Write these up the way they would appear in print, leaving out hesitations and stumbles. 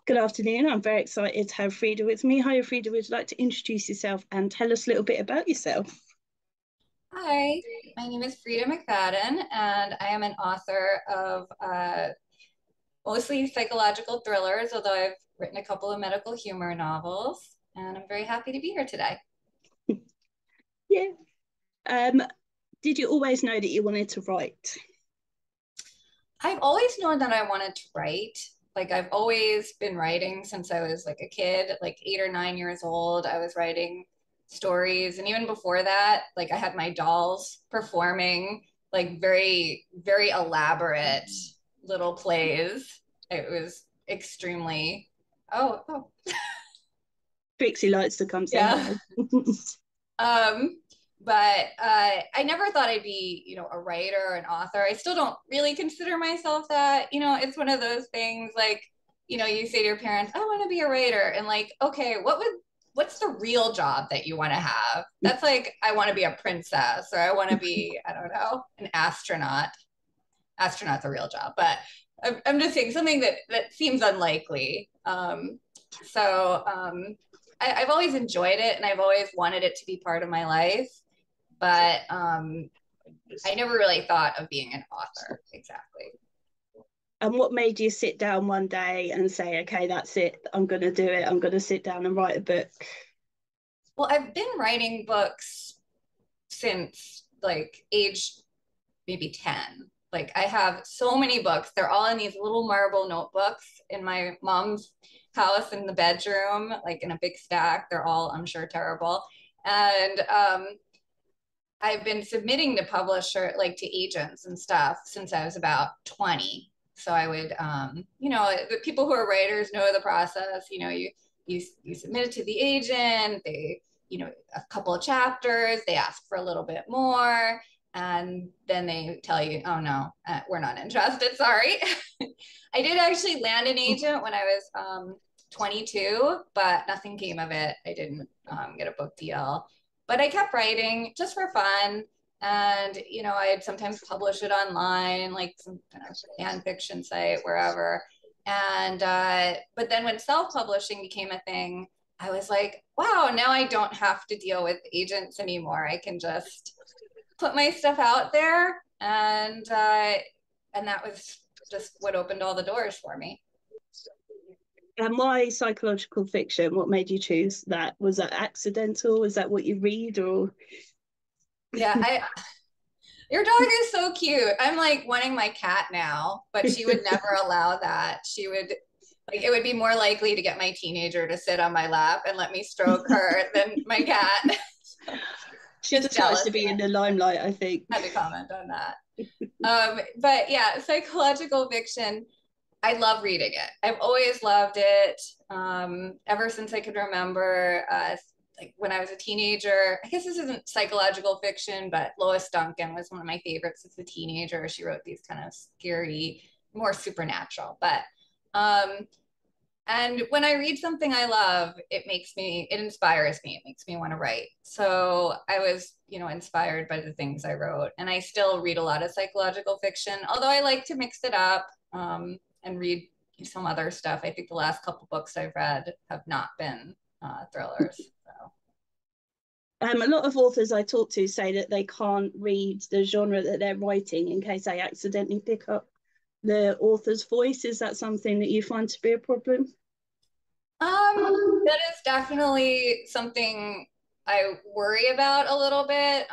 Good afternoon. I'm very excited to have Freida with me. Hi, Freida. Would you like to introduce yourself and tell us a little bit about yourself? Hi, my name is Freida McFadden, and I am an author of mostly psychological thrillers, although I've written a couple of medical humor novels, and I'm very happy to be here today. Yeah. Um, did you always know that you wanted to write? I've always known that I wanted to write. Like, I've always been writing since I was like a kid, like 8 or 9 years old. I was writing stories. And even before that, like, I had my dolls performing like very, very elaborate little plays. It was extremely, oh, Trixie likes to come say yeah. hi. Um, but I never thought I'd be, a writer or an author. I still don't really consider myself that. It's one of those things like, you say to your parents, I want to be a writer. And like, okay, what's the real job that you want to have? That's like, I want to be a princess or I want to be, I don't know, an astronaut. Astronaut's a real job, but I'm just saying something that seems unlikely. I've always enjoyed it and I've always wanted it to be part of my life, but I never really thought of being an author exactly. And what made you sit down one day and say, okay, that's it. I'm going to do it. I'm going to sit down and write a book. Well, I've been writing books since like age maybe 10. Like I have so many books. They're all in these little marble notebooks in my mom's house in the bedroom, like in a big stack. They're all, I'm sure, terrible. And I've been submitting to publisher, like to agents and stuff since I was about 20. So I would, the people who are writers know the process. You submit it to the agent. They, a couple of chapters. They ask for a little bit more, and then they tell you, "Oh no, we're not interested. Sorry." I did actually land an agent when I was 22, but nothing came of it. I didn't get a book deal, but I kept writing just for fun. And, I'd sometimes publish it online, like some kind of fan fiction site, wherever. And, but then when self publishing became a thing, I was like, wow, now I don't have to deal with agents anymore. I can just put my stuff out there. And that was just what opened all the doors for me. And why psychological fiction? What made you choose that? Was that accidental? Was that what you read or? Yeah, your dog is so cute. I'm like wanting my cat now, but she would never allow that. She would like it would be more likely to get my teenager to sit on my lap and let me stroke her than my cat. She Just just likes to jealous. be in the limelight, I think. I had to comment on that. But yeah, psychological fiction. I love reading it. I've always loved it ever since I could remember. Like when I was a teenager, I guess this isn't psychological fiction, but Lois Duncan was one of my favorites as a teenager. She wrote these kind of scary, more supernatural. Um, and when I read something I love, it inspires me. It makes me want to write. So I was, inspired by the things I wrote. And I still read a lot of psychological fiction, although I like to mix it up and read some other stuff. I think the last couple books I've read have not been thrillers. So. A lot of authors I talk to say that they can't read the genre that they're writing in case they accidentally pick up the author's voice. Is that something that you find to be a problem? That is definitely something I worry about a little bit.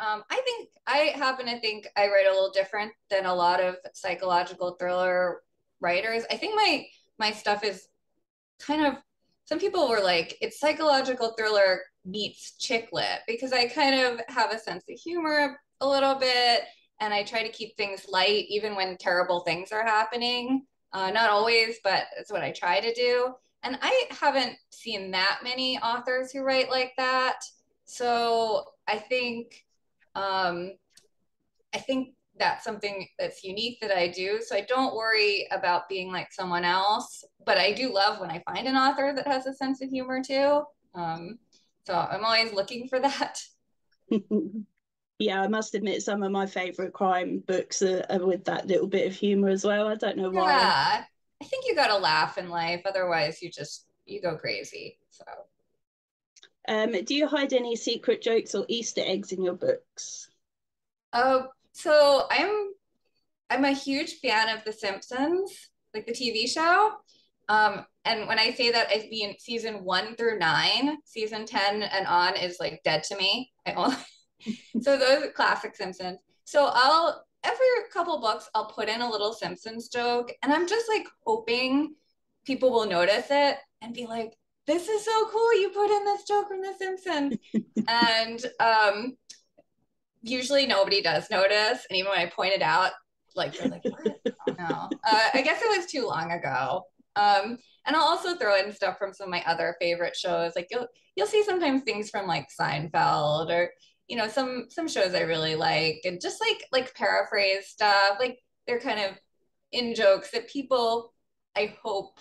I happen to think I write a little different than a lot of psychological thriller writers. I think my stuff is kind of some people were like it's psychological thriller meets chick lit because I kind of have a sense of humor a little bit and I try to keep things light even when terrible things are happening. Not always, but it's what I try to do. And I haven't seen that many authors who write like that. So um, I think that's something that's unique that I do. So I don't worry about being like someone else, but I do love when I find an author that has a sense of humor too. So I'm always looking for that. Yeah, I must admit some of my favourite crime books are with that little bit of humour as well. I don't know why. Yeah. I think you gotta laugh in life, otherwise you go crazy. So Do you hide any secret jokes or Easter eggs in your books? so I'm a huge fan of The Simpsons, like the TV show. And when I say that, I mean season 1 through 9. Season 10 and on is like dead to me. So those are classic Simpsons. So I'll every couple books I'll put in a little Simpsons joke, and I'm just like hoping people will notice it and be like, "This is so cool! You put in this joke from The Simpsons." And usually nobody does notice, and even when I point it out, like they're like, "What? Oh no." I guess it was too long ago. And I'll also throw in stuff from some of my other favorite shows. Like you'll see sometimes things from like Seinfeld or some shows I really like, and just like paraphrase stuff. Like they're kind of in jokes that people, I hope,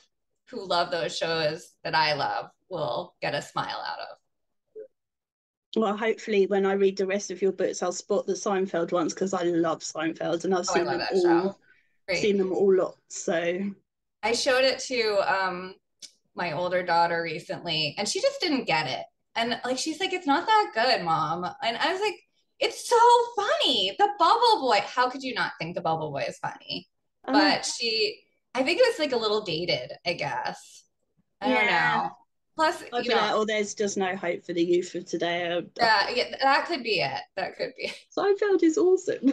who love those shows that I love will get a smile out of. Well, hopefully, when I read the rest of your books, I'll spot the Seinfeld ones because I love Seinfeld and I've Oh, I seen love them that all, show. Great. lots. So I showed it to my older daughter recently, and she just didn't get it. And like she's like, it's not that good, mom. And I was like, it's so funny. The Bubble Boy. How could you not think the Bubble Boy is funny? But I think it was like a little dated, I guess. I don't yeah, know. Plus, I feel like, oh, there's just no hope for the youth of today. yeah, that could be it. That could be it. Seinfeld is awesome.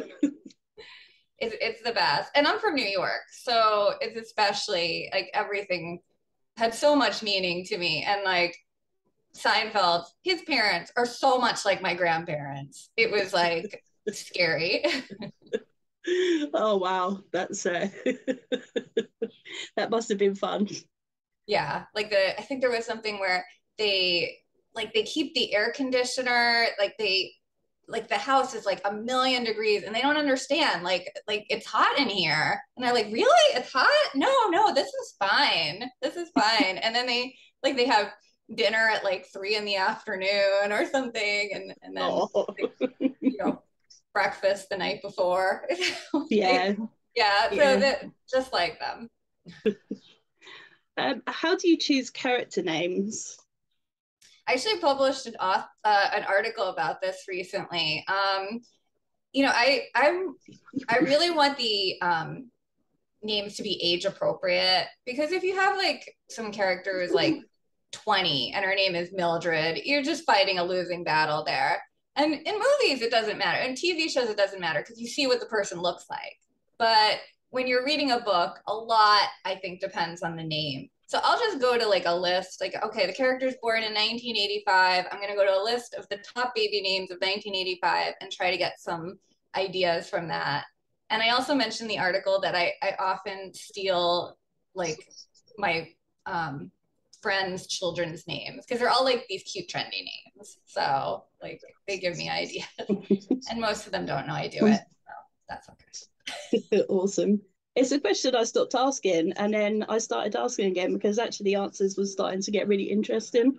It's the best. And I'm from New York, so it's especially like everything had so much meaning to me. And like Seinfeld, his parents are so much like my grandparents. It was like scary. Oh wow, that's that must have been fun. Yeah, I think there was something where they keep the air conditioner, like the house is like 1,000,000 degrees and they don't understand like it's hot in here, and they're like, really, it's hot? No, this is fine, and then they have dinner at like 3 in the afternoon or something, and then like, breakfast the night before. Yeah, Yeah, so that just like them. How do you choose character names? I actually published an article about this recently. I really want the names to be age appropriate, because if you have like some characters like 20 and her name is Mildred, you're just fighting a losing battle there. And in movies, it doesn't matter. In TV shows, it doesn't matter because you see what the person looks like. But when you're reading a book, a lot, I think, depends on the name. So I'll just go to like a list, like, okay, the character's born in 1985. I'm going to go to a list of the top baby names of 1985 and try to get some ideas from that. And I also mentioned the article that I often steal like my friends' children's names because they're all like these cute, trendy names. So like they give me ideas, and most of them don't know I do it. So that's okay. Awesome. It's a question I stopped asking, and then I started asking again because actually the answers were starting to get really interesting.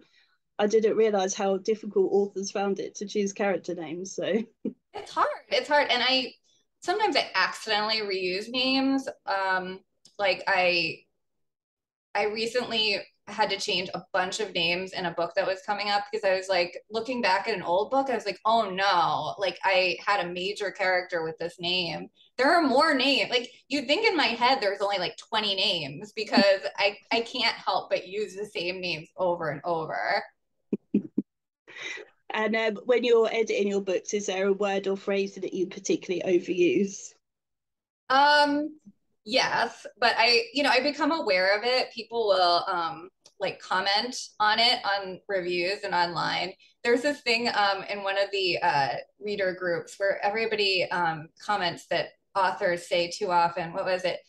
I didn't realize how difficult authors found it to choose character names. So it's hard. It's hard, and I sometimes I accidentally reuse names. Like I recently had to change a bunch of names in a book that was coming up because I was like looking back at an old book. I was like, oh no, like I had a major character with this name. There are more names. Like you'd think in my head there's only like 20 names because I can't help but use the same names over and over. And when you're editing your books, is there a word or phrase that you particularly overuse? Yes, but I become aware of it. People will like comment on it on reviews and online. There's this thing in one of the reader groups where everybody comments that authors say too often. What was it?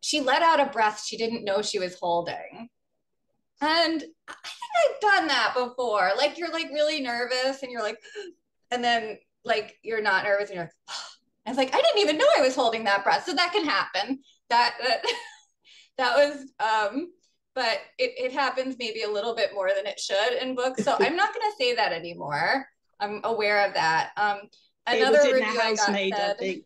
She let out a breath she didn't know she was holding. And I think I've done that before. Like you're like really nervous and you're like, and then like you're not nervous and you're like, I was like, I didn't even know I was holding that breath. So that can happen. That that was but it happens maybe a little bit more than it should in books. So I'm not gonna say that anymore. I'm aware of that. It was Another in The review I got Housemaid, I said, think.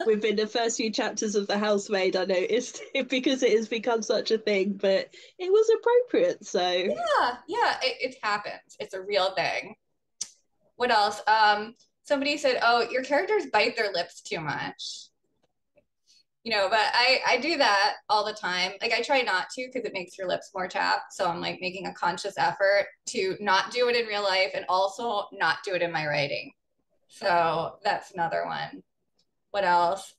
within the first few chapters of The Housemaid, I noticed because it has become such a thing, but it was appropriate. So Yeah, it happens. It's a real thing. What else? Somebody said, "Oh, your characters bite their lips too much." But I do that all the time. Like I try not to because it makes your lips more chapped. So I'm like making a conscious effort to not do it in real life and also not do it in my writing. So that's another one. What else?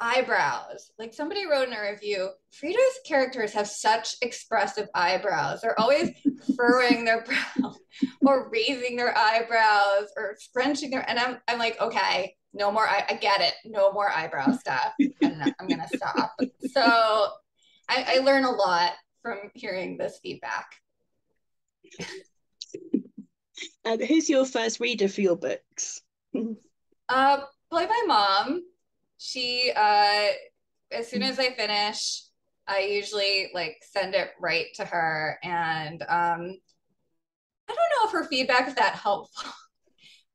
Eyebrows. Like somebody wrote in a review, Freida's characters have such expressive eyebrows. They're always furrowing their brow or raising their eyebrows or scrunching their, and I'm like, okay, no more, I get it. No more eyebrow stuff. I'm gonna stop. So I learn a lot from hearing this feedback. And who's your first reader for your books? Probably my mom. She as soon as I finish, I usually like send it right to her, and I don't know if her feedback is that helpful,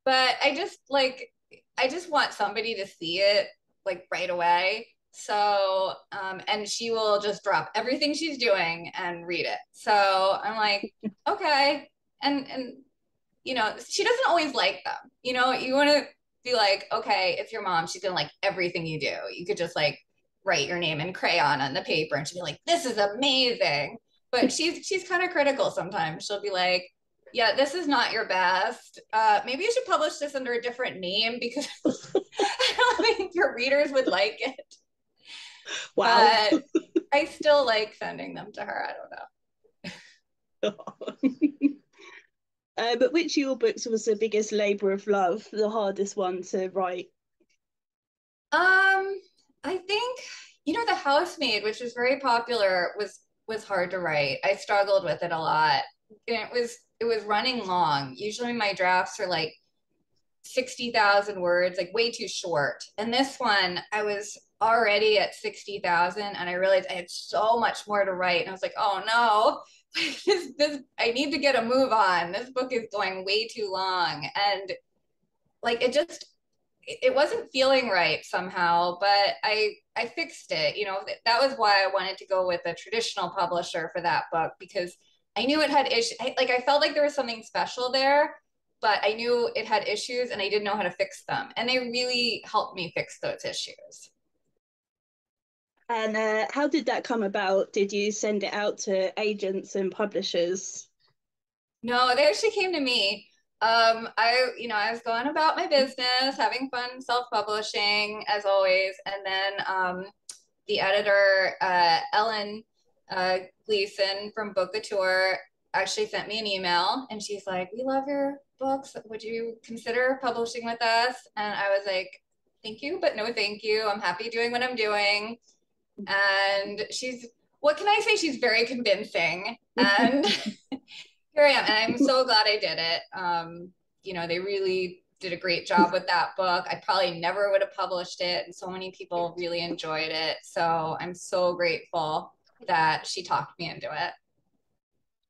but I just want somebody to see it like right away. So and she will just drop everything she's doing and read it. So I'm like, okay, and she doesn't always like them. You want to be like, okay, it's your mom. She's gonna like everything you do. You could just like write your name in crayon on the paper, and she'll be like, "This is amazing." But she's kind of critical sometimes. She'll be like, "Yeah, this is not your best. Maybe you should publish this under a different name because I don't think your readers would like it." Wow. But I still like sending them to her. I don't know. But which of your books was the biggest labor of love, the hardest one to write? I think The Housemaid, which was very popular, was hard to write. I struggled with it a lot. And it was running long. Usually my drafts are like 60,000 words, like way too short. And this one, I was already at 60,000 and I realized I had so much more to write. And I was like, oh no, this I need to get a move on. This book is going way too long. And like it wasn't feeling right somehow, but I fixed it. That was why I wanted to go with a traditional publisher for that book, because I knew it had issues. I felt like there was something special there, but I knew it had issues and I didn't know how to fix them. And they really helped me fix those issues. And how did that come about? Did you send it out to agents and publishers? No, they actually came to me. I was going about my business, having fun self-publishing as always, and then the editor, Ellen Gleason from Bookouture, actually sent me an email, and she's like, "We love your books. Would you consider publishing with us?" And I was like, "Thank you, but no, thank you. I'm happy doing what I'm doing." And what can I say? She's very convincing, and here I am, and I'm so glad I did it. They really did a great job with that book. I probably never would have published it, and so many people really enjoyed it. So I'm so grateful that she talked me into it.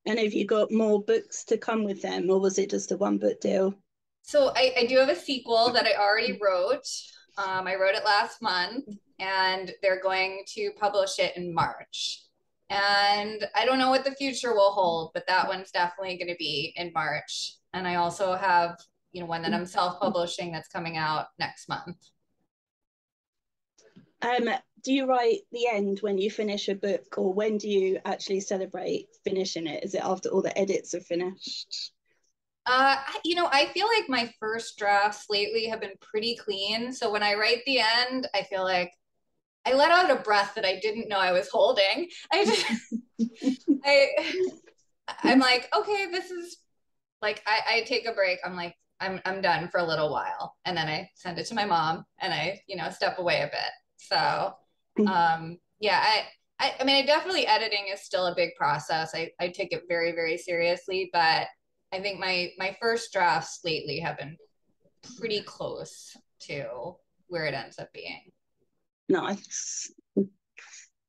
And have you got more books to come with them, or was it just a one book deal? So I do have a sequel that I already wrote. I wrote it last month, and they're going to publish it in March. And I don't know what the future will hold, but that one's definitely going to be in March. And I also have, one that I'm self-publishing that's coming out next month. Do you write the end when you finish a book, or when do you actually celebrate finishing it? Is it after all the edits are finished? I feel like my first drafts lately have been pretty clean. So when I write the end, I feel like I let out a breath that I didn't know I was holding. I'm like, okay, this is like, I take a break. I'm like, I'm done for a little while. And then I send it to my mom and I, step away a bit. So, yeah, I mean, definitely editing is still a big process. I take it very, very seriously, but I think my first drafts lately have been pretty close to where it ends up being. Nice.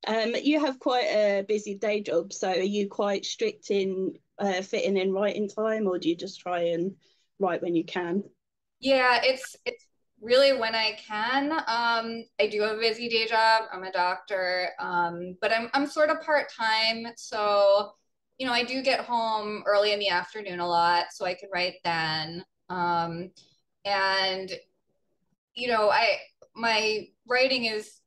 You have quite a busy day job, so are you quite strict in fitting in writing time, or do you just try and write when you can? Yeah, it's really when I can. I do have a busy day job. I'm a doctor, but I'm sort of part-time. So, you know, I do get home early in the afternoon a lot, so I can write then. And you know, my writing is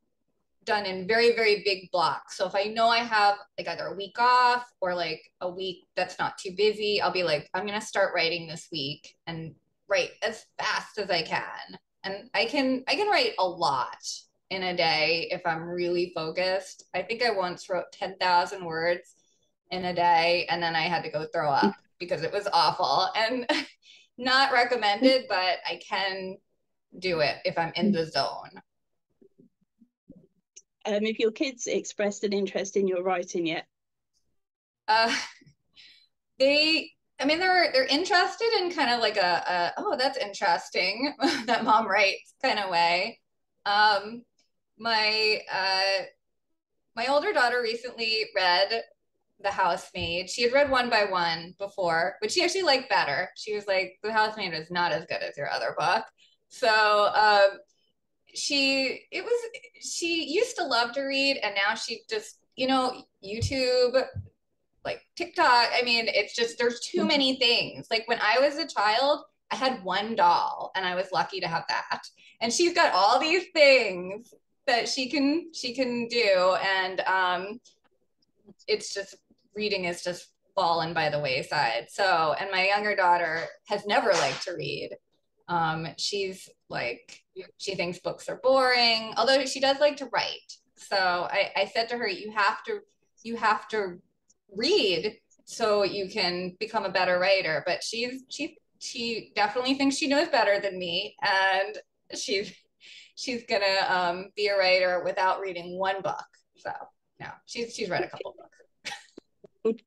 done in very, very big blocks. So if I know I have like either a week off or like a week that's not too busy, I'll be like, I'm gonna start writing this week and write as fast as I can. And I can write a lot in a day if I'm really focused. I think I once wrote 10,000 words in a day and then I had to go throw up because it was awful and not recommended, but I can do it if I'm in the zone. If your kids expressed an interest in your writing yet? Uh, I mean, they're interested in kind of like oh, that's interesting that mom writes kind of way. Um, my my older daughter recently read The Housemaid. She had read One by One before, but she actually liked better. She was like, The Housemaid is not as good as your other book. So she used to love to read, and now she just, you know, YouTube, like TikTok. I mean, it's just there's too many things. Like when I was a child, I had one doll, and I was lucky to have that. And she's got all these things that she can do, and it's just reading is just fallen by the wayside. So, and my younger daughter has never liked to read. She's like, she thinks books are boring, although she does like to write. So I said to her, you have to read so you can become a better writer. But she definitely thinks she knows better than me, and she's gonna be a writer without reading one book. So no, she's read a couple books.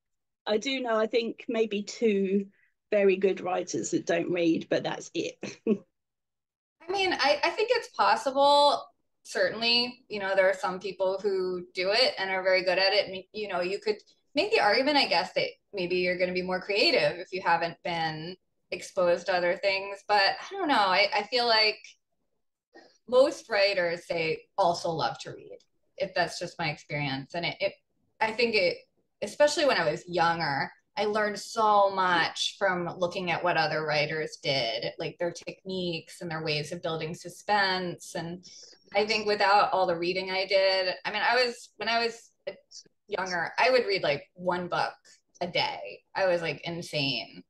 I do know, I think maybe two very good writers that don't read, but that's it. I mean, I think it's possible. Certainly, you know, there are some people who do it and are very good at it. And, you know, you could make the argument, I guess, that maybe you're going to be more creative if you haven't been exposed to other things. But I don't know. I feel like most writers say also love to read, if that's just my experience. And I think it, especially when I was younger, I learned so much from looking at what other writers did, like their techniques and their ways of building suspense. And I think without all the reading I did, I mean, when I was younger, I would read like one book a day. I was like insane.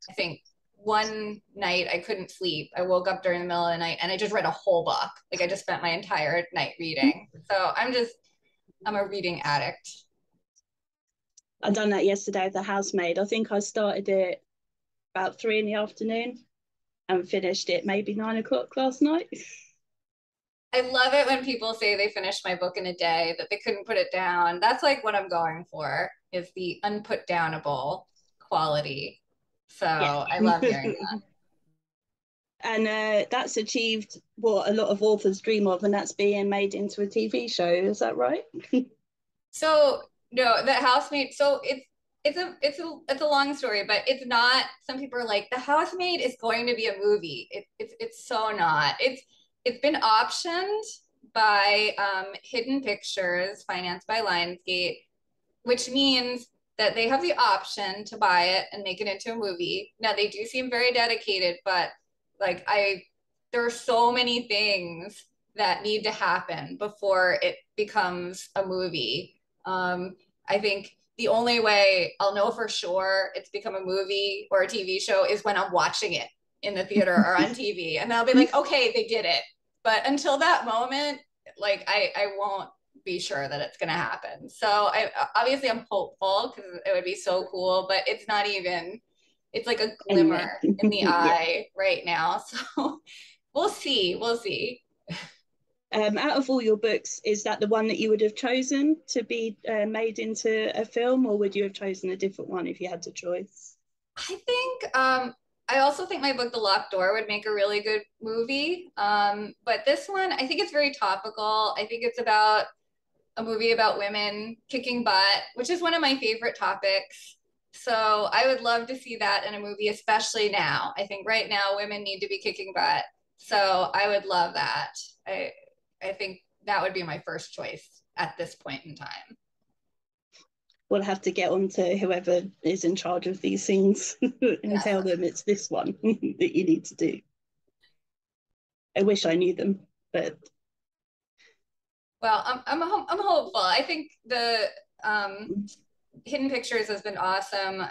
I think one night I couldn't sleep. I woke up during the middle of the night and I just read a whole book. Like I just spent my entire night reading. So I'm a reading addict. I done that yesterday with The Housemaid. I think I started it about 3 in the afternoon and finished it maybe 9 o'clock last night. I love it when people say they finished my book in a day, that they couldn't put it down. That's like what I'm going for, is the unput downable quality. So Yeah. I love hearing that. And that's achieved what a lot of authors dream of, and that's being made into a TV show. Is that right? So no, the housemaid. So it's a long story, but it's not. Some people are like, the housemaid is going to be a movie. It's so not. It's been optioned by Hidden Pictures, financed by Lionsgate, which means that they have the option to buy it and make it into a movie. Now they do seem very dedicated, but like there are so many things that need to happen before it becomes a movie. I think the only way I'll know for sure it's become a movie or a TV show is when I'm watching it in the theater or on TV, and I'll be like, okay, they did it. But until that moment, like I won't be sure that it's going to happen. So obviously I'm hopeful because it would be so cool, but it's not even, it's like a glimmer in the Yeah. eye right now. So we'll see. We'll see. Out of all your books, is that the one that you would have chosen to be made into a film, or would you have chosen a different one if you had the choice? I think I also think my book The Locked Door would make a really good movie. But this one, I think it's very topical. I think it's about a movie about women kicking butt, which is one of my favorite topics. So I would love to see that in a movie, especially now. I think right now women need to be kicking butt. So I would love that. I think that would be my first choice at this point in time. We'll have to get on to whoever is in charge of these things and tell them it's this one that you need to do. I wish I knew them, but well, I'm hopeful. I think the Hidden Pictures has been awesome.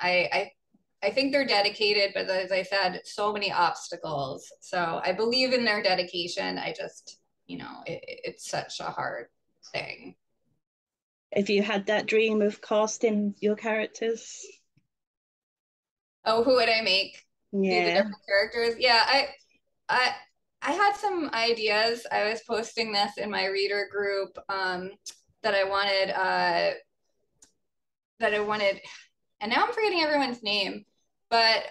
I think they're dedicated, but as I said, so many obstacles. So I believe in their dedication. I just, it's such a hard thing. Have you had that dream of casting your characters? Oh, who would I make? Yeah. The different characters? Yeah, I had some ideas. I was posting this in my reader group that I wanted, and now I'm forgetting everyone's name. But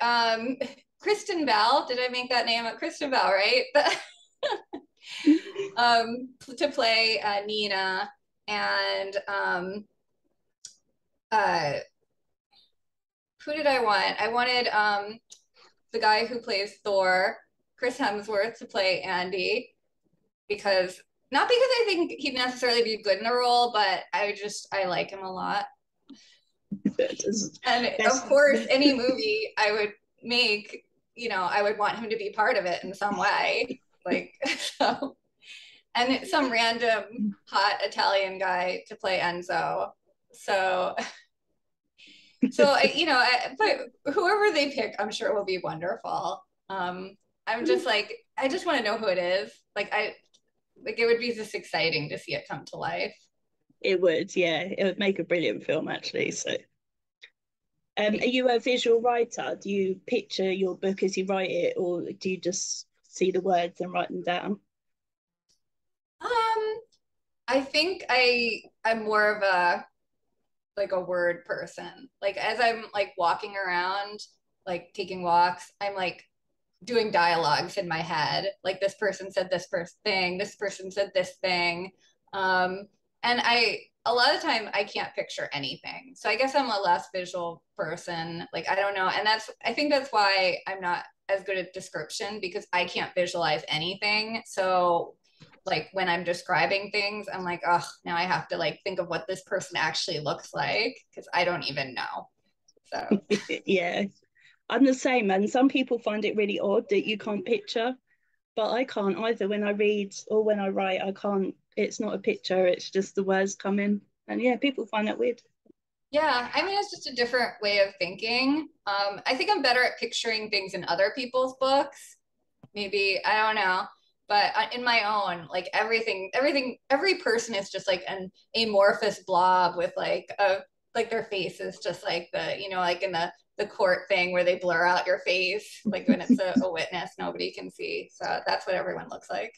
Kristen Bell, did I make that name? Kristen Bell, right? To play Nina, and who did I want? I wanted the guy who plays Thor, Chris Hemsworth, to play Andy, because not because I think he'd necessarily be good in the role, but I like him a lot. And of course, any movie I would make, I would want him to be part of it in some way. Like, so, and some random hot Italian guy to play Enzo. So, but whoever they pick, I'm sure will be wonderful. I'm just like, I just want to know who it is. It would be just exciting to see it come to life. It would, yeah. It would make a brilliant film, actually. So, are you a visual writer? Do you picture your book as you write it, or do you just see the words and write them down? I think I'm more of a word person. Like, as I'm like walking around, like taking walks, I'm like doing dialogues in my head. Like, this person said this thing, this person said this thing. And a lot of time I can't picture anything. So I guess I'm a less visual person. Like, I don't know. And I think that's why I'm not as good at description, because I can't visualize anything. So like when I'm describing things, I'm like, oh, now I have to like think of what this person actually looks like, because I don't even know. So yeah, I'm the same. And some people find it really odd that you can't picture, but I can't either. When I read or when I write, I can't. It's not a picture, it's just the words come in. And yeah, people find that weird. yeah, I mean, it's just a different way of thinking. I think I'm better at picturing things in other people's books. Maybe, I don't know. But in my own, like everything, every person is just like an amorphous blob with like their face is just like like in the court thing where they blur out your face, like when it's a witness, nobody can see. So that's what everyone looks like.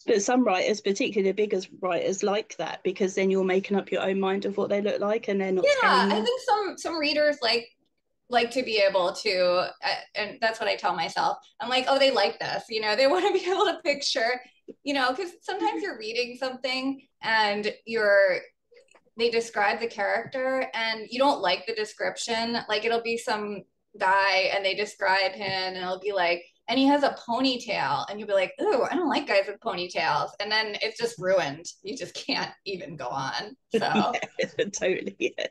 But some writers, particularly the biggest writers, like that, because then you're making up your own mind of what they look like and they're not telling you. I think some readers like to be able to, and that's what I tell myself. I'm like, oh, they like this, they want to be able to picture, because sometimes you're reading something and they describe the character and you don't like the description. Like, it'll be some guy and they describe him and it'll be like, and he has a ponytail, and you'll be like, ooh, I don't like guys with ponytails. And then it's just ruined. You just can't even go on. So yeah, totally. Yeah.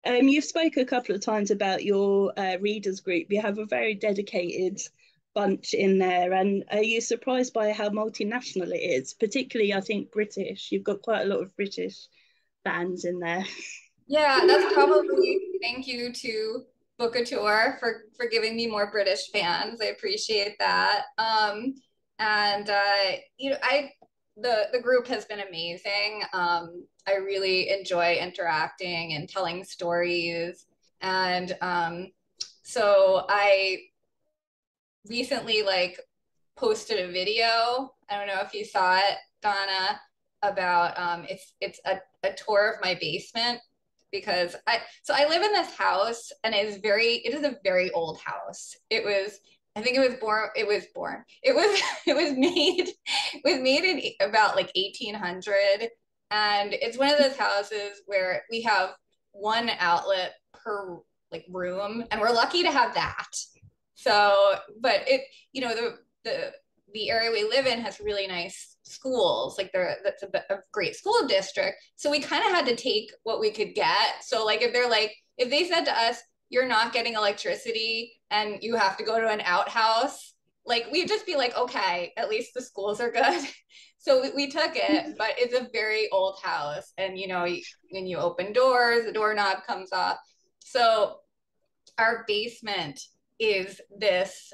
You've spoke a couple of times about your readers group. You have a very dedicated bunch in there, and are you surprised by how multinational it is? Particularly, I think British. You've got quite a lot of British fans in there. Yeah, that's probably thank you to Book a Tour for giving me more British fans. I appreciate that. And the group has been amazing. I really enjoy interacting and telling stories. And so I recently posted a video. I don't know if you saw it, Donna, about it's a tour of my basement, because I live in this house and it is a very old house. It was made in about 1800, and it's one of those houses where we have one outlet per room, and we're lucky to have that. So, but it, the area we live in has really nice schools. Like that's a great school district. So we kind of had to take what we could get. So like if they said to us, you're not getting electricity and you have to go to an outhouse, like we'd just be like, okay, at least the schools are good. So we took it, but it's a very old house. And when you open doors, the doorknob comes off. So our basement is this,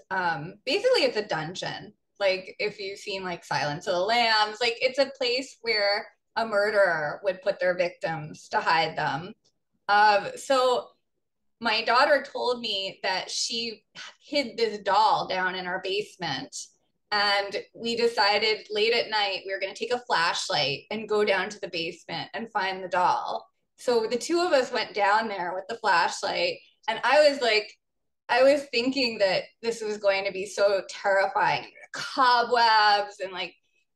basically it's a dungeon. Like if you've seen like Silence of the Lambs, like it's a place where a murderer would put their victims to hide them. So my daughter told me that she hid this doll down in our basement. And we decided late at night we were going to take a flashlight and go down to the basement and find the doll. So the two of us went down there with the flashlight. And I was thinking that this was going to be so terrifying, cobwebs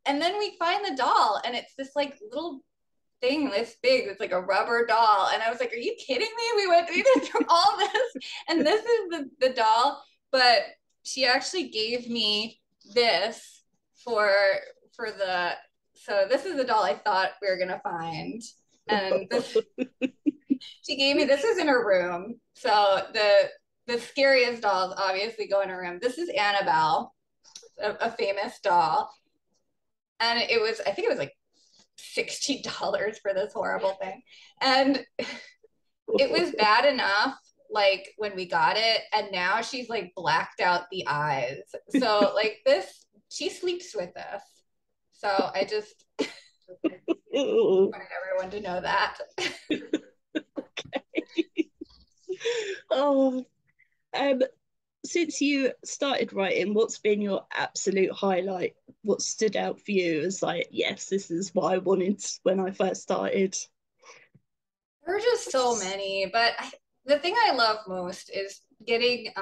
and then we find the doll and it's this like little thing this big. It's like a rubber doll. And I was like, are you kidding me? We went through all this and this is the doll. But she actually gave me this so this is the doll I thought we were going to find. And she gave me, this is in her room. So the scariest dolls obviously go in her room. This is Annabelle, a famous doll. And I think it was like $60 for this horrible thing. And it was bad enough like when we got it, and now she's like blacked out the eyes. So like this, she sleeps with us. So I just wanted everyone to know that. Okay. Oh, since you started writing, what's been your absolute highlight? What stood out for you as like, yes, this is what I wanted when I first started? There are just so many, but the thing I love most is getting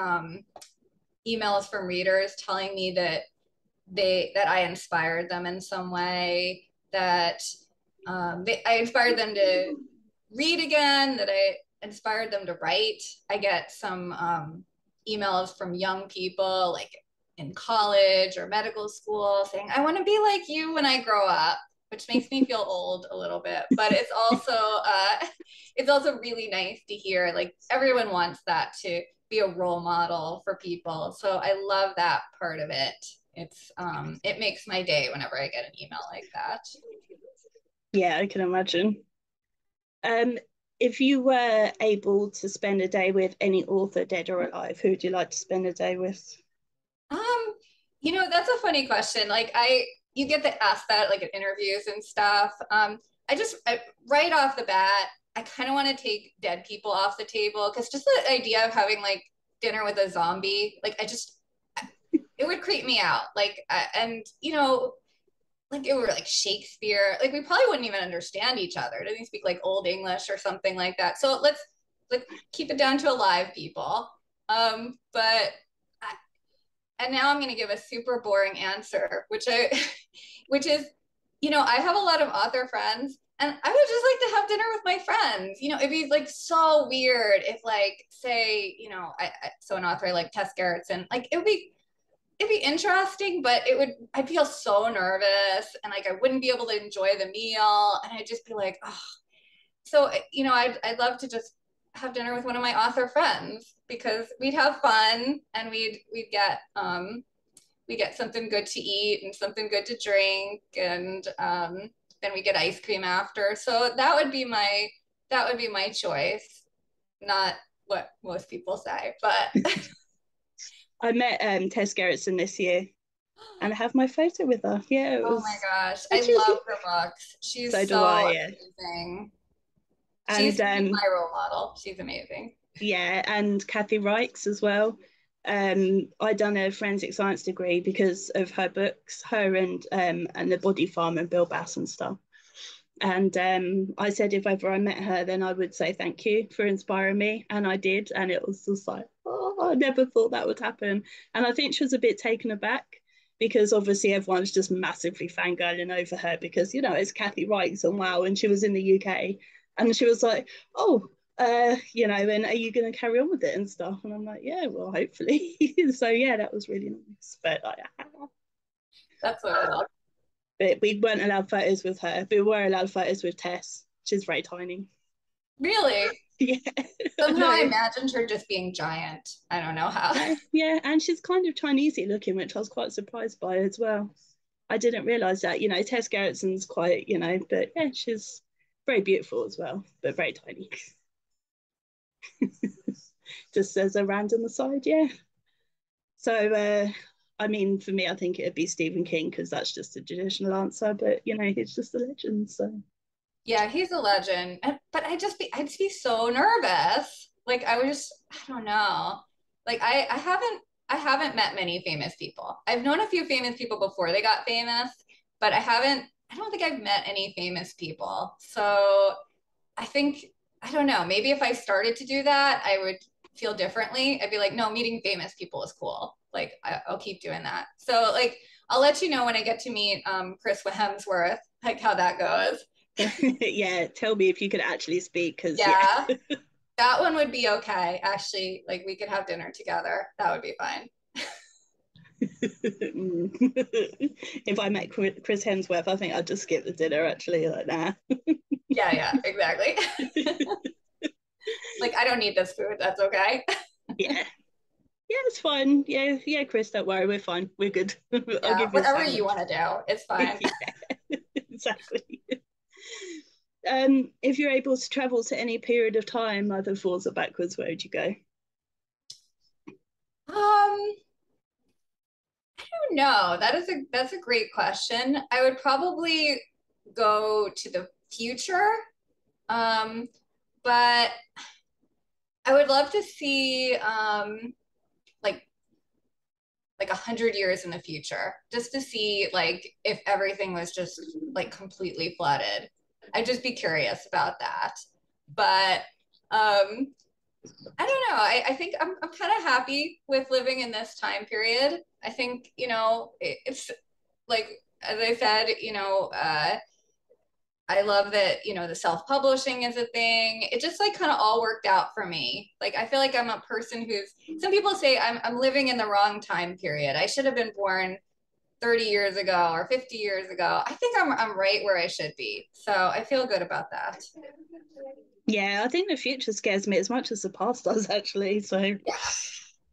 emails from readers telling me that I inspired them in some way, that I inspired them to read again, that I inspired them to write. I get some emails from young people like in college or medical school saying, I want to be like you when I grow up, which makes me feel old a little bit. But it's also really nice to hear, like everyone wants that to be a role model for people. So I love that part of it. It makes my day whenever I get an email like that. Yeah, I can imagine. If you were able to spend a day with any author, dead or alive, who would you like to spend a day with? That's a funny question. Like you get to ask that like at interviews and stuff. Right off the bat, I kind of want to take dead people off the table, because just the idea of having like dinner with a zombie, like it would creep me out. Like, like it were like Shakespeare, like we probably wouldn't even understand each other. Doesn't speak like Old English or something like that. So let's keep it down to alive people. But and now I'm going to give a super boring answer, which is, I have a lot of author friends, and I would just like to have dinner with my friends. It'd be like so weird if like, say, so an author like Tess Gerritsen, like it'd be interesting, but I'd feel so nervous, and like I wouldn't be able to enjoy the meal, and I'd just be like, oh. So I'd love to just have dinner with one of my author friends, because we'd have fun, and we'd get something good to eat and something good to drink, and then we get ice cream after. So that would be my choice, not what most people say, but I met Tess Gerritsen this year, and I have my photo with her. Yeah, it was. Oh my gosh, I love her books. She's so amazing. She's my role model. She's amazing. Yeah, and Kathy Reichs as well. I done a forensic science degree because of her books, her and the Body Farm and Bill Bass and stuff. And I said if ever I met her, then I would say thank you for inspiring me, and I did. And it was just like, oh, I never thought that would happen. And I think she was a bit taken aback, because obviously everyone's just massively fangirling over her because, it's Kathy Reichs and wow, and she was in the UK. And she was like, oh, you know, and are you going to carry on with it and stuff? And I'm like, yeah, well, hopefully. So yeah, that was really nice. But That's what I love. but we weren't allowed photos with her, but we were allowed photos with Tess. She's very tiny. Really? Yeah. Somehow I imagined her just being giant. I don't know how. Yeah, and she's kind of Chinesey looking, which I was quite surprised by as well. I didn't realise that, you know, Tess Gerritsen's quite, you know, but yeah, she's very beautiful as well, but very tiny. Just as a random aside, yeah. So, I mean, for me, I think it'd be Stephen King because that's just a traditional answer, but you know, he's just a legend. So, Yeah, he's a legend. But I'd just be so nervous. Like I don't know. Like I haven't met many famous people. I've known a few famous people before they got famous, but I don't think I've met any famous people. So I think, I don't know, maybe if I started to do that, I would feel differently. I'd be like, no, meeting famous people is cool. Like I'll keep doing that. So like I'll let you know when I get to meet Chris Hemsworth, like how that goes. yeah, tell me if you could actually speak because, Yeah, yeah. that one would be okay. Actually, like we could have dinner together. That would be fine. If I met Chris Hemsworth, I think I'd just skip the dinner actually, like, nah. Yeah, exactly. Like I don't need this food. That's okay. Yeah. Yeah, it's fine. Yeah, Chris, don't worry, we're fine. We're good. I'll Yeah, give you a whatever you sandwich. want to do, it's fine. Yeah, exactly. If you're able to travel to any period of time, either forwards or backwards, where would you go? I don't know. That's a great question. I would probably go to the future. Um, but I would love to see like 100 years in the future, just to see like if everything was just like completely flooded. I'd just be curious about that. But I don't know. I think I'm kind of happy with living in this time period. I think, it's like, as I said, I love that, the self-publishing is a thing. It just like kind of all worked out for me. Like I feel like I'm a person who's, some people say I'm living in the wrong time period. I should have been born 30 years ago or 50 years ago. I think I'm right where I should be. So I feel good about that. Yeah, I think the future scares me as much as the past does, actually. So, Yeah.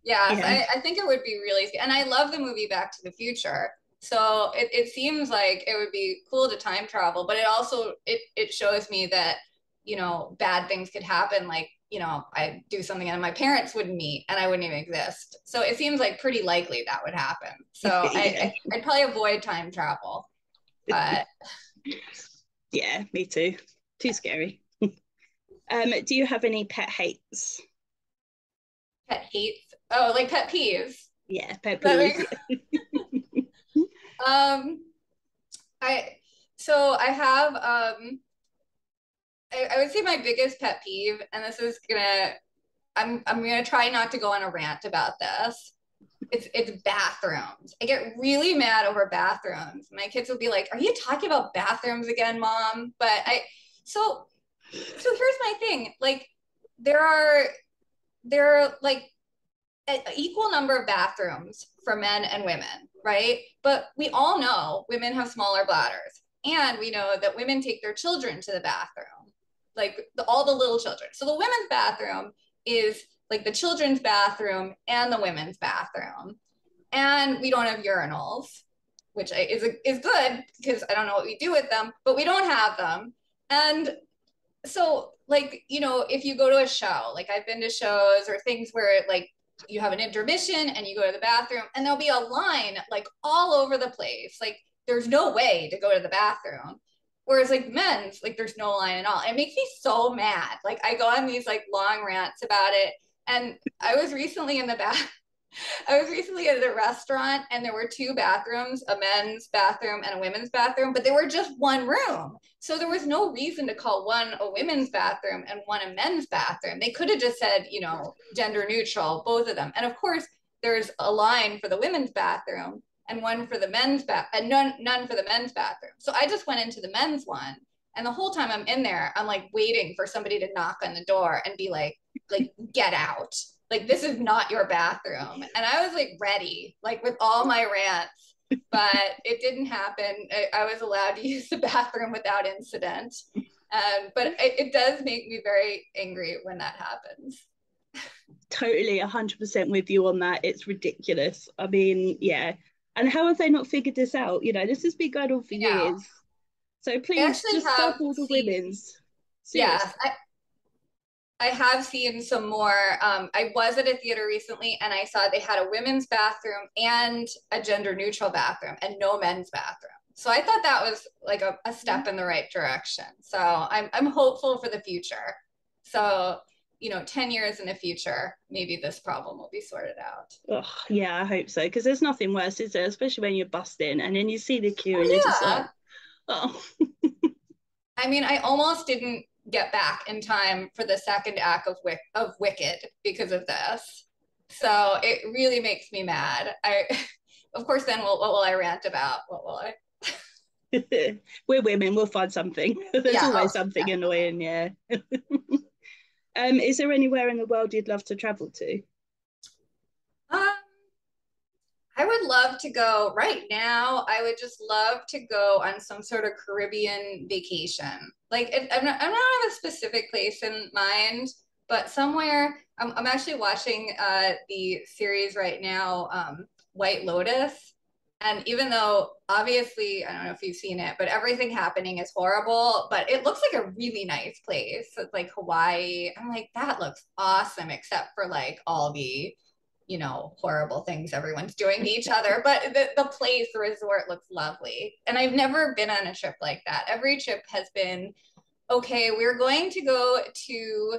Yes, yeah. I think it would be really, and I love the movie Back to the Future. So it seems like it would be cool to time travel, but it also it shows me that, bad things could happen. Like, I do something and my parents wouldn't meet and I wouldn't even exist. So it seems like pretty likely that would happen. So Yeah. I'd probably avoid time travel. But Yeah, me too. Too scary. Do you have any pet hates? pet hates, oh, like pet peeves. Yeah, pet That peeves. makes, um, I so I have I would say my biggest pet peeve, and this is gonna I'm gonna try not to go on a rant about this. It's bathrooms. I get really mad over bathrooms. My kids will be like, "Are you talking about bathrooms again, Mom?" But so here's my thing. Like there are like an equal number of bathrooms for men and women, right? But we all know women have smaller bladders. And we know that women take their children to the bathroom, like all the little children. So the women's bathroom is like the children's bathroom and the women's bathroom. And we don't have urinals, which is good because I don't know what we do with them, but we don't have them. And so, like, if you go to a show, like I've been to shows or things where like you have an intermission and you go to the bathroom and there'll be a line like all over the place. Like there's no way to go to the bathroom. Whereas like men's, like there's no line at all. It makes me so mad. Like I go on these like long rants about it. And I was recently in the bath. I was recently at a restaurant and there were two bathrooms, a men's bathroom and a women's bathroom, but they were just one room. So there was no reason to call one a women's bathroom and one a men's bathroom. They could have just said, gender neutral, both of them. And of course, there's a line for the women's bathroom and one for the men's and none for the men's bathroom. So I just went into the men's one And the whole time I'm in there, I'm like waiting for somebody to knock on the door and be like, get out. Like, this is not your bathroom. And I was like ready, like with all my rants, but it didn't happen. I was allowed to use the bathroom without incident. But it does make me very angry when that happens. Totally 100% with you on that. It's ridiculous. I mean, yeah. And how have they not figured this out? You know, this has been going on for years. So please just double the women's. Seriously. Yes, I have seen some more. I was at a theater recently and I saw they had a women's bathroom and a gender neutral bathroom and no men's bathroom. So I thought that was like a step in the right direction. So I'm hopeful for the future. So, 10 years in the future, maybe this problem will be sorted out. Oh, yeah, I hope so. Because there's nothing worse, is there? Especially when you're busting and then you see the queue and you're just like, oh. I mean, I almost didn't get back in time for the second act of Wicked because of this. So it really makes me mad. Of course, then what will I rant about? What will I? We're women. We'll find something. There's always something annoying. Yeah. Is there anywhere in the world you'd love to travel to? I would love to go right now. I would just love to go on some sort of Caribbean vacation. Like I'm not have a specific place in mind, but somewhere. I'm actually watching the series right now, White Lotus. And even though obviously, I don't know if you've seen it, but everything happening is horrible, but it looks like a really nice place. It's like Hawaii. I'm like, that looks awesome, except for like all the horrible things everyone's doing to each other. But the place, the resort looks lovely. And I've never been on a trip like that. Every trip has been, okay, we're going to go to,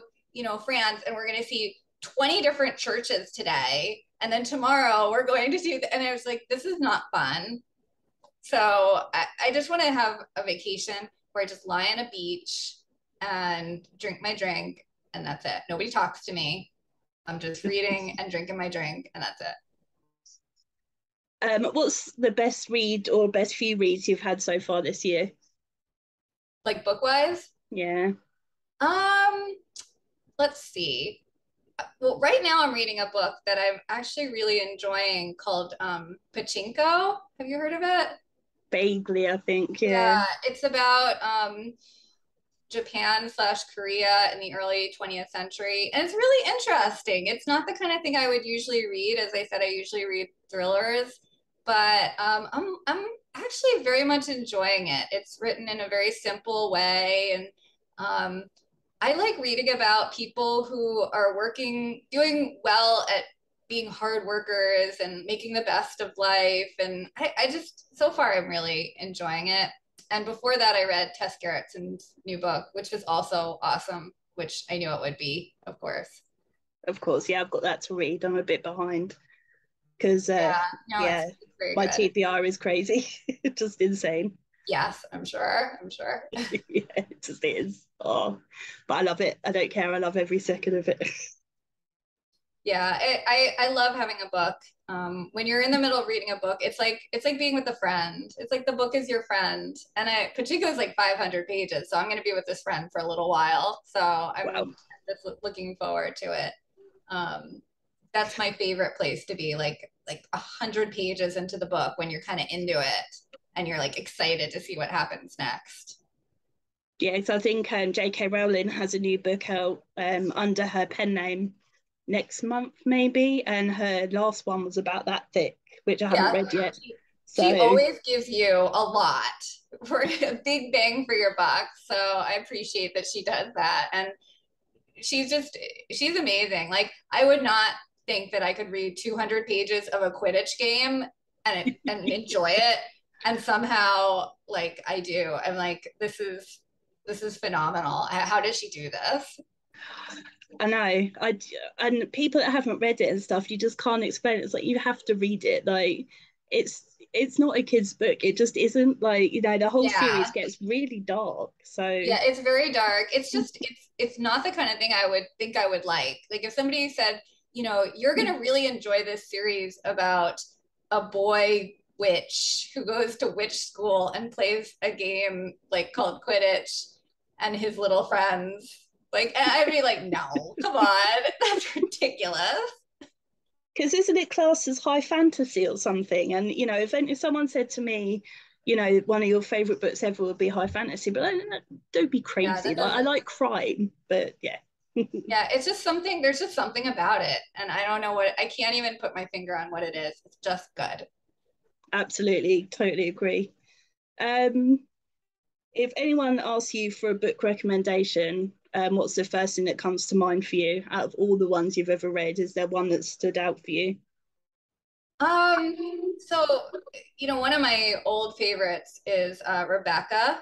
France and we're going to see 20 different churches today. And then tomorrow we're going to do, and I was like, this is not fun. So I just want to have a vacation where I just lie on a beach and drink my drink and that's it. Nobody talks to me. I'm just reading and drinking my drink, and that's it. What's the best read or best few reads you've had so far this year? Like book-wise? Yeah. Let's see. Well, right now I'm reading a book that I'm actually really enjoying called Pachinko. Have you heard of it? Vaguely, I think. Yeah, it's about Japan/Korea in the early 20th century. And it's really interesting. It's not the kind of thing I would usually read. As I said, I usually read thrillers, but I'm actually very much enjoying it. It's written in a very simple way. And I like reading about people who are doing well at being hard workers and making the best of life. And I just, so far, I'm really enjoying it. And before that, I read Tess Gerritsen's new book, which was also awesome, which I knew it would be, of course. Of course, yeah, I've got that to read. I'm a bit behind because, it's my good. TBR is crazy, just insane. Yes, I'm sure. Yeah, it just is. Oh, but I love it. I don't care. I love every second of it. Yeah, I love having a book. When you're in the middle of reading a book, it's like being with a friend. It's like the book is your friend. And Pachinko is like 500 pages, so I'm going to be with this friend for a little while. So I'm just looking forward to it. That's my favorite place to be, like 100 pages into the book when you're kind of into it and you're like excited to see what happens next. Yeah, so I think J.K. Rowling has a new book out under her pen name next month maybe, and her last one was about that thick, which I haven't read yet. She always gives you a lot for a big bang for your buck, so I appreciate that she does that. And she's amazing. Like, I would not think that I could read 200 pages of a Quidditch game and enjoy it, and somehow, like, I do. I'm like, this is phenomenal. How does she do this? I know. And people that haven't read it and stuff, you just can't explain it. It's like, you have to read it. Like, it's not a kid's book. It just isn't. Like, the whole series gets really dark. So yeah, it's very dark. It's just it's not the kind of thing I would think I would like. Like, if somebody said, you're gonna really enjoy this series about a boy witch who goes to witch school and plays a game like called Quidditch and his little friends. Like, I'd be like, no, come on, that's ridiculous. Because isn't it classed as high fantasy or something? And you know, if someone said to me, you know, one of your favorite books ever would be high fantasy, but don't be crazy. Yeah, like, I like crime, but yeah. Yeah, it's just something, there's just something about it. And I don't know what, I can't even put my finger on what it is. It's just good. Absolutely, totally agree. If anyone asks you for a book recommendation, what's the first thing that comes to mind for you out of all the ones you've ever read? Is there one that stood out for you? So, one of my old favorites is Rebecca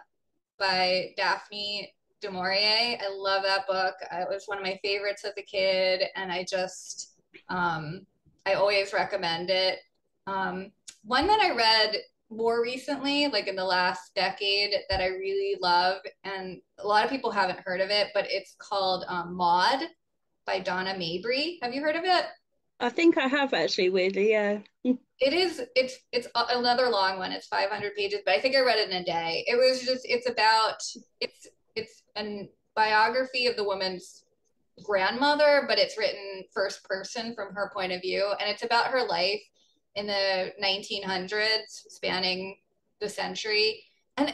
by Daphne du Maurier. I love that book. It was one of my favorites as a kid, and I always recommend it. One that I read more recently, like in the last decade, that I really love, and a lot of people haven't heard of it, but it's called Maud by Donna Mabry. Have you heard of it? I think I have actually, weirdly, yeah. It's another long one. It's 500 pages, but I think I read it in a day. It's a biography of the woman's grandmother, but it's written first person from her point of view, and it's about her life in the 1900s, spanning the century. And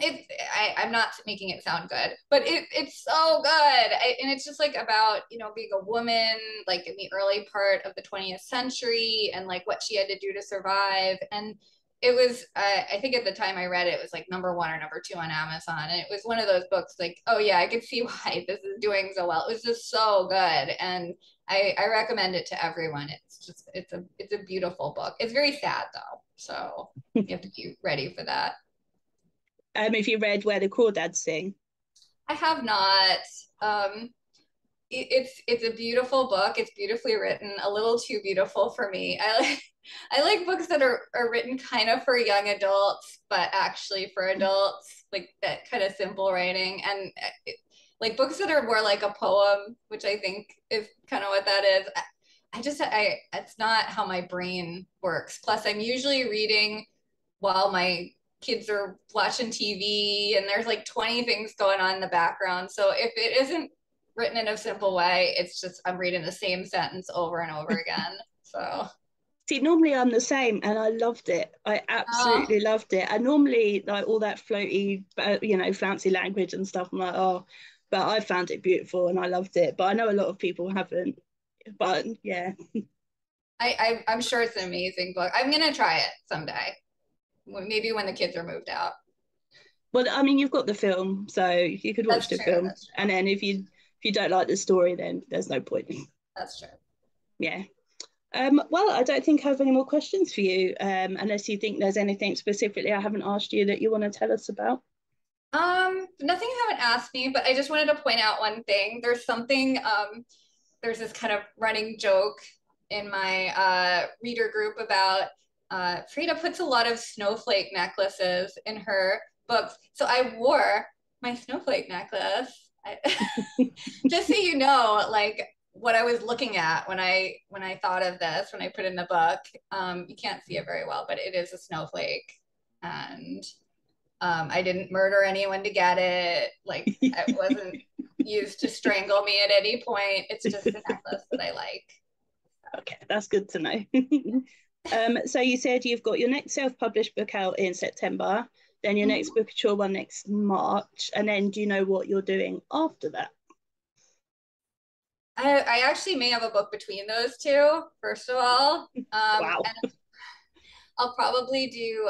I'm not making it sound good, but it's so good. And it's just like about, being a woman, like in the early part of the 20th century, and like what she had to do to survive. And it was, I think at the time I read it, it was like number one or number two on Amazon. And it was one of those books like, oh yeah, I could see why this is doing so well. It was just so good. And I recommend it to everyone. It's a beautiful book. It's very sad though. So you have to be ready for that. If you read Where the Crawdads Sing? I have not. It's a beautiful book. It's beautifully written, a little too beautiful for me. I like books that are written kind of for young adults, but actually for adults, like that kind of simple writing. And like books that are more like a poem, which I think is kind of what that is. It's not how my brain works. Plus, I'm usually reading while my kids are watching TV and there's like 20 things going on in the background. So if it isn't written in a simple way, it's just I'm reading the same sentence over and over again. So see, normally I'm the same, and I loved it. I absolutely loved it. And normally, like all that floaty, fancy language and stuff, I'm like, oh, but I found it beautiful and I loved it. But I know a lot of people haven't. But yeah, I'm sure it's an amazing book. I'm gonna try it someday, maybe when the kids are moved out. Well, I mean, you've got the film, so you could watch the film, and then if you don't like the story, then there's no point. That's true. Yeah. Well, I don't think I have any more questions for you, unless you think there's anything specifically I haven't asked you that you want to tell us about. Nothing you haven't asked me, but I just wanted to point out one thing. There's this kind of running joke in my reader group about Freida puts a lot of snowflake necklaces in her books. So I wore my snowflake necklace. Just so you know, like what I was looking at when I thought of this, when I put in the book. You can't see it very well, but it is a snowflake. And I didn't murder anyone to get it. Like it wasn't used to strangle me at any point. It's just a necklace that I like. Okay, that's good to know. So you said you've got your next self-published book out in September, then your next book tour one next March, and then do you know what you're doing after that? I actually may have a book between those two, first of all. Wow. And I'll probably do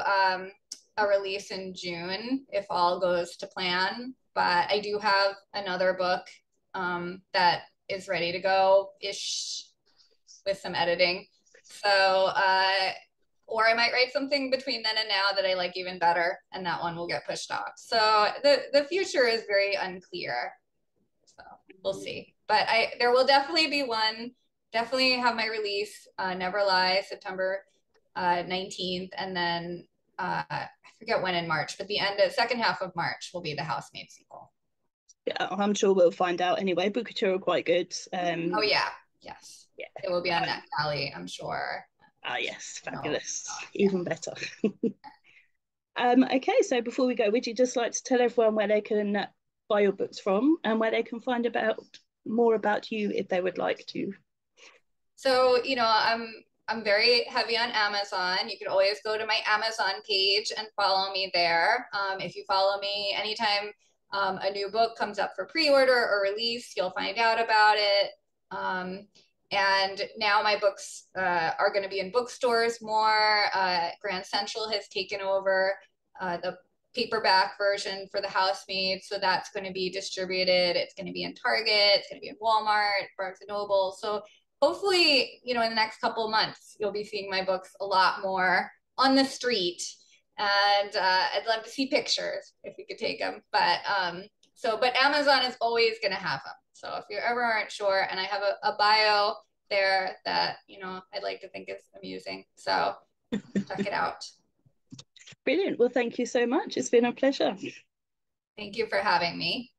a release in June if all goes to plan. But I do have another book that is ready to go-ish with some editing. So, or I might write something between then and now that I like even better, and that one will get pushed off. So the future is very unclear. So we'll see. But there will definitely be one. Definitely have my release, Never Lie, September 19th, and then I forget when in March, but the second half of March will be the Housemaid sequel. Yeah, I'm sure we'll find out anyway. Book tour are quite good. Oh yeah, yes. Yeah. It will be on NetGalley, I'm sure. Ah, yes, No, fabulous. Even better. Okay, so before we go, would you just like to tell everyone where they can buy your books from and where they can find about more about you if they would like to? So, you know, I'm very heavy on Amazon. You can always go to my Amazon page and follow me there. If you follow me anytime a new book comes up for pre-order or release, you'll find out about it. And now my books are going to be in bookstores more. Grand Central has taken over the paperback version for The Housemaid, so that's going to be distributed. It's going to be in Target, it's going to be in Walmart, Barnes and Noble. So hopefully, you know, in the next couple of months, you'll be seeing my books a lot more on the street. And I'd love to see pictures if we could take them. But Amazon is always going to have them. So if you ever aren't sure, and I have a bio there that, you know, I'd like to think is amusing. So check it out. Brilliant. Well, thank you so much. It's been a pleasure. Thank you for having me.